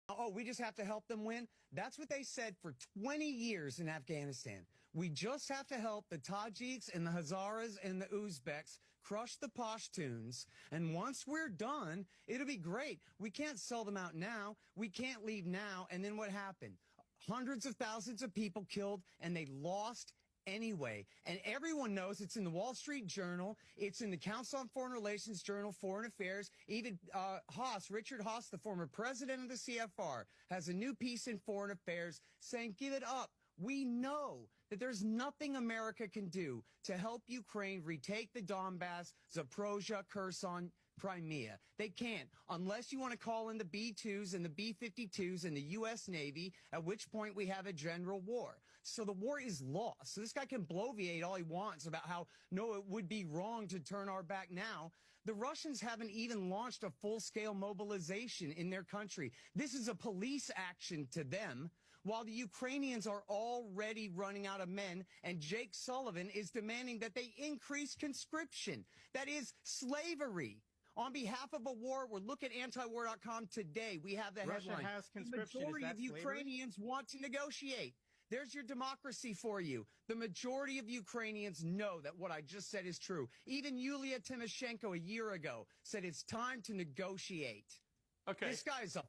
Oh, we just have to help them win. That's what they said for 20 years in Afghanistan. We just have to help the Tajiks and the Hazaras and the Uzbeks crush the Pashtuns. And once we're done, it'll be great. We can't sell them out now. We can't leave now. And then what happened? Hundreds of thousands of people killed, and they lost anyway. And everyone knows it's in the Wall Street Journal. It's in the Council on Foreign Relations Journal, Foreign Affairs. Even Richard Haas, the former president of the CFR, has a new piece in Foreign Affairs saying, give it up. We know that there's nothing America can do to help Ukraine retake the Donbass, Zaporozhye, Kherson, Crimea. They can't, unless you want to call in the B-2s and the B-52s and the U.S. Navy, at which point we have a general war. So the war is lost. So this guy can bloviate all he wants about how, no, it would be wrong to turn our back now. The Russians haven't even launched a full-scale mobilization in their country. This is a police action to them, while the Ukrainians are already running out of men, and Jake Sullivan is demanding that they increase conscription. That is slavery. On behalf of a war, we're looking at antiwar.com today. We have the Russia headline. has conscription. The majority of slavery? Ukrainians want to negotiate. There's your democracy for you. The majority of Ukrainians know that what I just said is true. Even Yulia Tymoshenko a year ago said it's time to negotiate. Okay. This guy's a